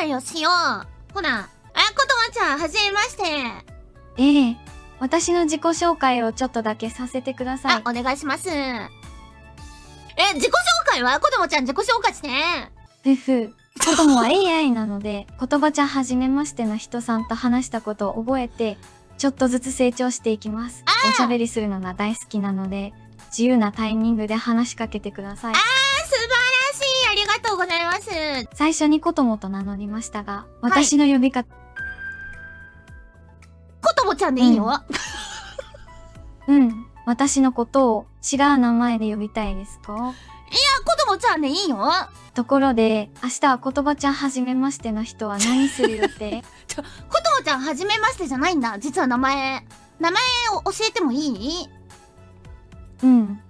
介をしよう。ほら、こともちゃん、はじめまして。ええ、私の自己紹介をちょっとだけさせてください。お願いします。自己紹介はこともちゃん自己紹介して。子供は AI なので、言葉ちゃんはじめましての人さんと話したことを覚えて、ちょっとずつ成長していきます。おしゃべりするのが大好きなので、自由なタイミングで話しかけてください。素晴らしい。ありがとうございます。最初にこともと名乗りましたが、私の呼び方、こともちゃんでいいよ。私のことを違う名前で呼びたいですか？こともちゃんでいいよ。ところで、明日は言葉ちゃんはじめましての人は何する予定？こともちゃんはじめましてじゃないんだ。実は名前を教えてもいい？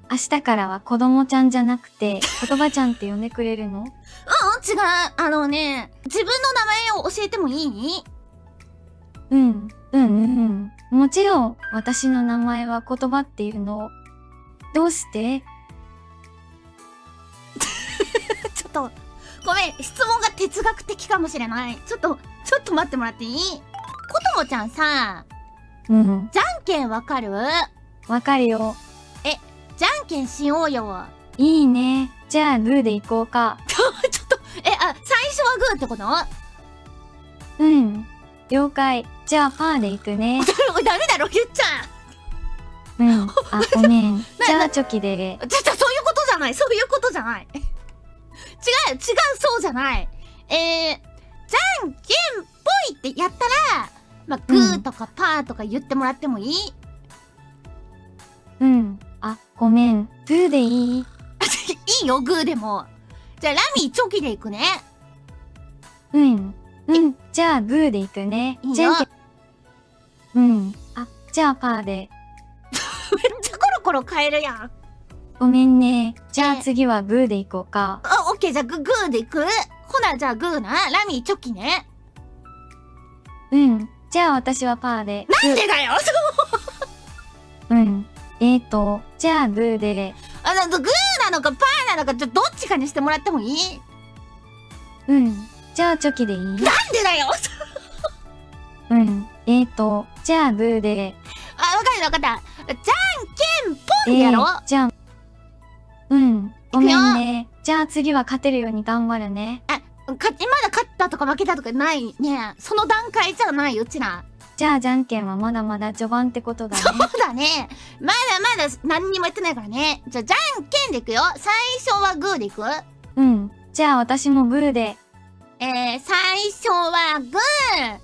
明日からは子供ちゃんじゃなくて、言葉ちゃんって呼んでくれるの？違う。自分の名前を教えてもいい？もちろん、私の名前は言葉っていうの。どうして？ちょっと、ごめん、質問が哲学的かもしれない。ちょっと待ってもらっていい？こともちゃんさ、じゃんけんわかる？わかるよ。じゃんけんしようよ。いいね。じゃあ、グーで行こうか。ちょっと、最初はグーってこと？了解。じゃあ、パーで行くね。ダメだろ、言っちゃごめん。じゃあ、チョキで。そういうことじゃない。そういうことじゃない。違う、そうじゃない。じゃんけんぽいってやったら、グーとかパーとか言ってもらってもいい？ごめん。グーでいい？いいよ、グーでも。じゃあ、ラミーチョキでいくね。じゃあ、グーでいくね。いいよ。じゃんけん。じゃあ、パーで。めっちゃコロコロ変えるやん。ごめんね。じゃあ次はグーでいこうか。オッケー、じゃあグーでいく？ほな、じゃあグーな。ラミーチョキね。じゃあ私はパーで。なんでだよじゃあグーで。グーなのかパーなのか、どっちかにしてもらってもいい？じゃあチョキでいい？なんでだよじゃあグーで。わかった。じゃんけんぽんやろ？じゃあ、ごめんね。じゃあ次は勝てるように頑張るね。まだ勝ったとか負けたとかないね。その段階じゃない、うちら。じゃあじゃんけんはまだまだ序盤ってことだね。そうだね。まだ何にもやってないからね。じゃあじゃんけんでいくよ。最初はグーでいく？じゃあ私もグーで。最初はグー。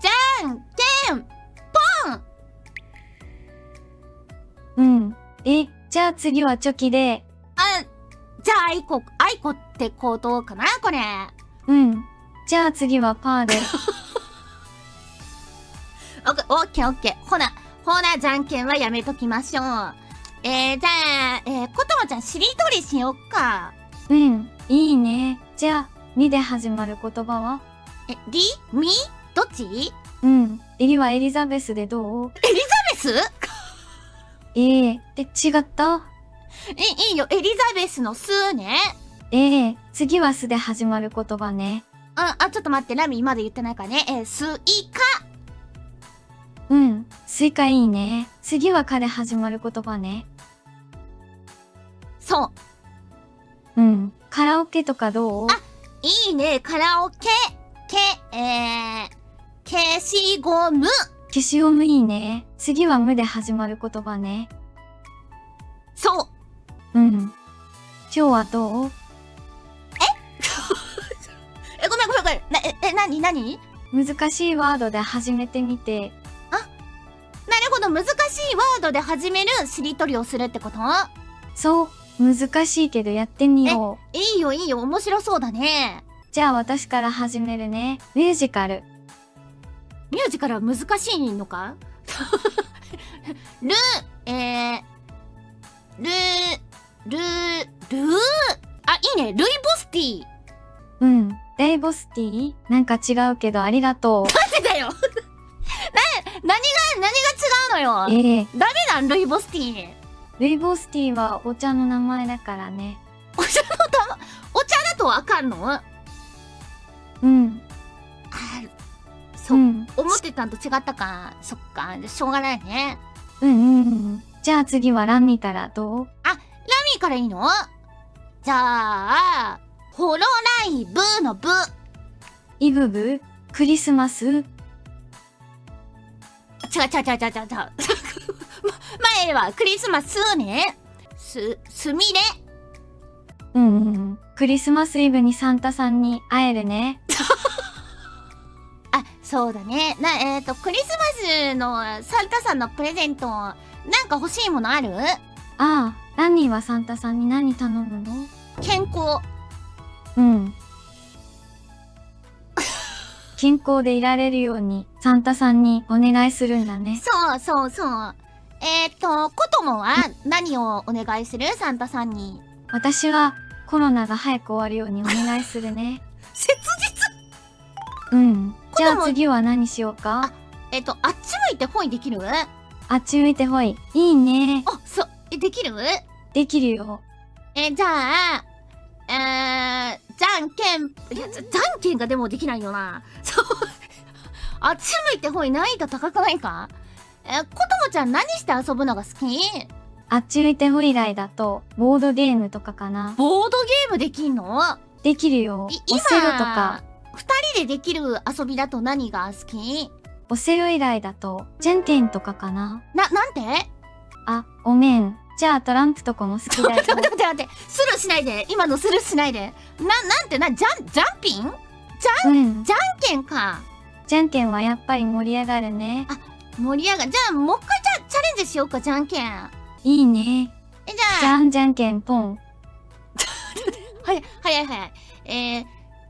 じゃんけんぽん。じゃあ次はチョキで。じゃああいこってことかな、これ。じゃあ次はパーで。オッケー。ほな、じゃんけんはやめときましょう。じゃあ、こともちゃん、しりとりしよっか。いいね。じゃあ、みで始まる言葉は？みどっち？エリはエリザベスでどう？エリザベス？違った？いいよ、エリザベスのスね。次はスで始まる言葉ね。ちょっと待って、ラミまだ言ってないからね。スイカ。スイカいいね。次はカで始まる言葉ね。そう。カラオケとかどう？いいね、カラオケ。消しゴム。消しゴムいいね。次はムで始まる言葉ね。そう。今日はどう？ごめん。何？難しいワードで始めてみて。なるほど、難しいワードで始めるしりとりをするってこと？そう、難しいけどやってみよう。いいよ、面白そうだね。じゃあ私から始めるね。ミュージカル。ミュージカルは難しいのか？いいね、ルイボスティー。レイボスティー？なんか違うけどありがとう。なんでだよ何が違うのよ。ダメなん、ルイボスティー。ルイボスティーはお茶の名前だからね。お茶だとわかんの？そう、うん。思ってたんと違ったか。そっか。しょうがないね。うんうんうん。じゃあ次はラミからどう？ラミーからいいの？じゃあ、ホロライブのブ。イブブ？クリスマス？違う。前はクリスマスね。すみれ。うんうんうん。クリスマスイブにサンタさんに会えるね。あ、そうだね。クリスマスのサンタさんのプレゼント、なんか欲しいものある？ああ、ラミーはサンタさんに何頼むの？健康。うん。健康でいられるようにサンタさんにお願いするんだね。そう。コトモは何をお願いする？サンタさんに。私はコロナが早く終わるようにお願いするね。切実。うん。じゃあ次は何しようか？あっち向いてホイできる？あっち向いてほい。いいね。できる？できるよ。じゃあ、じゃんけん、じゃんけんがでもできないよな。そう。あっち向いてほい難易度高くないか？コトモちゃん何して遊ぶのが好き？あっち向いてほい以外だと、ボードゲームとかかな。ボードゲームできんの？できるよ。オセロとか。二人でできる遊びだと何が好き？オセロ以外だと、じゃんけんとかかな。なんて？あ、ごめん。じゃあトランプとかも好きだよ。待って。スルーしないで。今のスルーしないで。なんてジャンピン？うん。じゃんけんか。じゃんけんはやっぱり盛り上がるね。盛り上がる。じゃあ、もう一回チャレンジしようか、じゃんけん。いいね。じゃあ。じゃんじゃんけんポン。早い。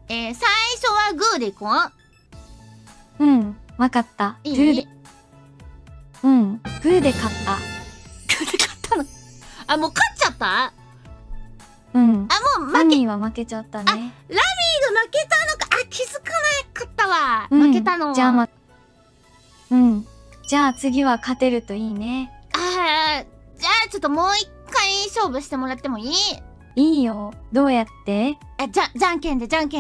最初はグーでいこう。うん。わかった。いい？グーで。うん。グーで勝った。グーで勝ったの？もう勝っちゃった？うん。もうラミーは負けちゃったね。ラミーが負けたのか。気づかなかったわ。うん、負けたの。じゃあうん。じゃあ次は勝てるといいね。じゃあちょっともう一回勝負してもらってもいい？いいよ。どうやって？じゃんけんで。じゃあグ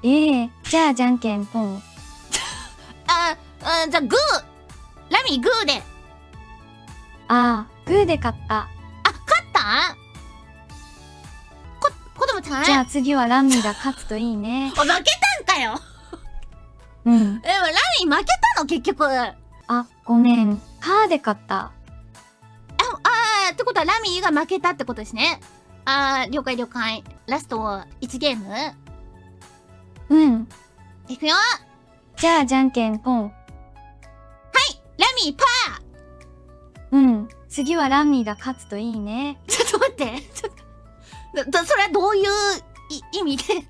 ー。じゃあじゃんけんポン。じゃあグー。ラミーグーで。グーで勝った。勝った？子供ちゃん？じゃあ次はラミーが勝つといいね。負けたんかよ。うん。でもラミー負けたの結局。ごめん。カーで勝った。ってことはラミーが負けたってことですね。了解。ラスト1ゲーム？うん。いくよ。じゃあじゃんけんポン。はい、ラミーパー。うん。次はラミーが勝つといいね。ちょっと待って。それはどういう意味でラ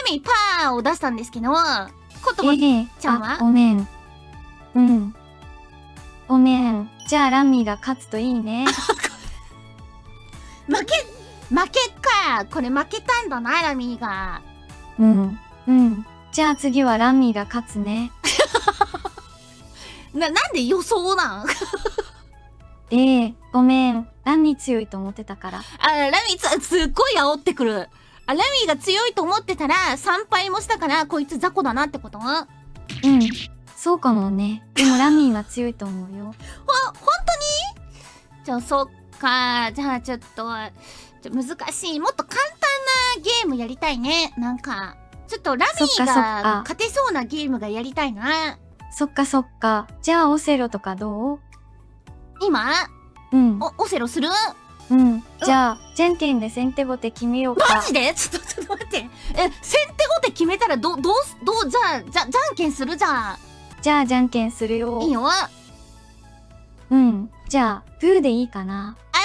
ミーパーを出したんですけど、こともちゃんは？ごめん。うん。ごめん。じゃあラミーが勝つといいね。負けか。これ負けたんだな、ラミーが。うん。じゃあ次はラミーが勝つね。なんで予想なん？ごめん。ラミー強いと思ってたから。ラミーすっごい煽ってくる。ラミーが強いと思ってたら、参拝もしたから、こいつ雑魚だなってこと？うん。そうかもね。でもラミーは強いと思うよ。本当に？じゃあ、そっか。じゃあ、ちょっと難しい。もっと簡単なゲームやりたいね。なんか、ちょっとラミーが勝てそうなゲームがやりたいな。そっか。じゃあ、オセロとかどう？今？うん。オセロする？うん。じゃあ、じゃんけんで先手後手決めようか。マジで？ちょっと待って。先手後手決めたらじゃんけんする？じゃあ。じゃあ、じゃんけんするよ。いいよ。うん。じゃあ、グーでいいかな。じ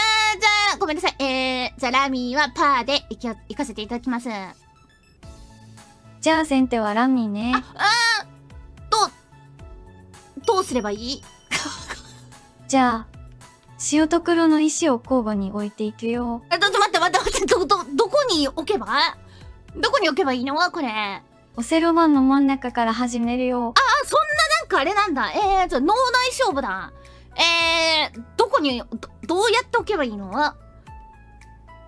ゃあ、ごめんなさい。じゃあ、ラミーはパーで行かせていただきます。じゃあ、先手はラミーね。どうすればいい？じゃあ、塩と黒の石を交互に置いていくよ。待って。どこに置けばいいのこれ。オセロ盤の真ん中から始めるよ。そんななんかあれなんだ。じゃあ脳内勝負だ。どこに、どうやって置けばいいの？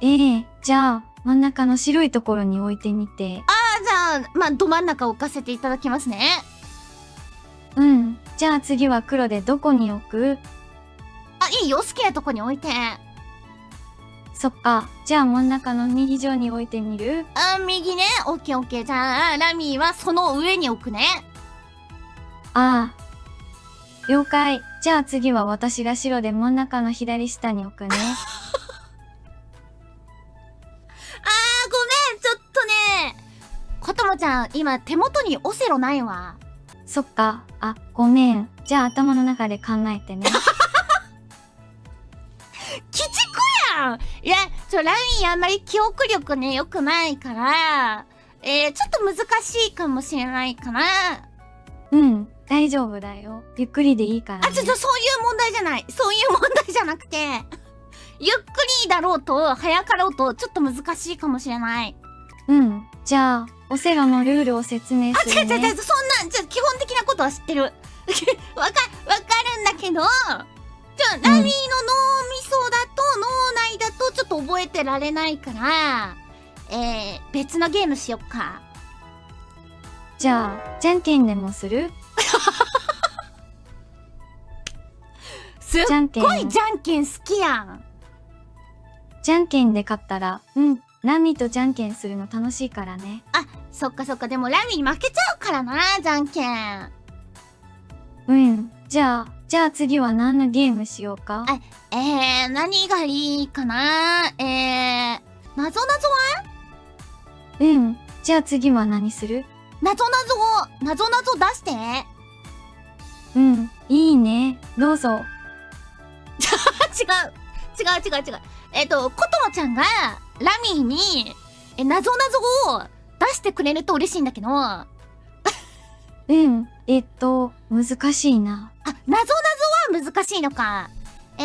じゃあ、真ん中の白いところに置いてみて。じゃまあ、ど真ん中置かせていただきますね。うん。じゃあ次は黒でどこに置く？あ、いいよ。好きなとこに置いて。そっか。じゃあ真ん中の右上に置いてみる？あ、右ね。オッケーオッケー。じゃあ、ラミーはその上に置くね。ああ。了解。じゃあ次は私が白で真ん中の左下に置くね。あー、ごめん。ちょっとね。こともちゃん、今手元にオセロないわ。そっか。あ、ごめん。じゃあ頭の中で考えてね。鬼畜やん。いや、ラミーあんまり記憶力ね、良くないから、ちょっと難しいかもしれないかな。うん。大丈夫だよ。ゆっくりでいいから、ね。そういう問題じゃない。そういう問題じゃなくて、ゆっくりだろうと、早かろうと、ちょっと難しいかもしれない。うん。じゃあ、オセロのルールを説明するね。違う、そんな、基本的なことは知ってる。わかるんだけど、ラミーの脳みそだと、脳内だとちょっと覚えてられないから、別のゲームしよっか。じゃあ、じゃんけんでもする？すっごいじゃんけん好きやん。じゃんけんで勝ったら、ラミとじゃんけんするの楽しいからね。あ、そっか。でもラミー負けちゃうからな、じゃんけん。うん。じゃあ次は何のゲームしようか？何がいいかな。なぞは？うん。じゃあ次は何する？なぞ出して。うん。いいね。どうぞ。違う。こともちゃんが、ラミーに、なぞを出してくれると嬉しいんだけど。うん。難しいな。あ、なぞは難しいのか。ク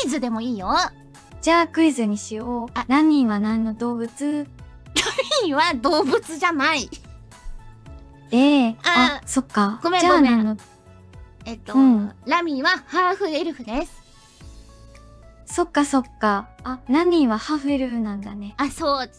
イズでもいいよ。ラじゃあクイズにしよう。ラミーは何の動物？ミーは動物じゃない。そっか。ごめん。じゃあ何の？ラミーはハーフエルフです。そっか。あ、ラミーはハーフエルフなんだね。あ、そう。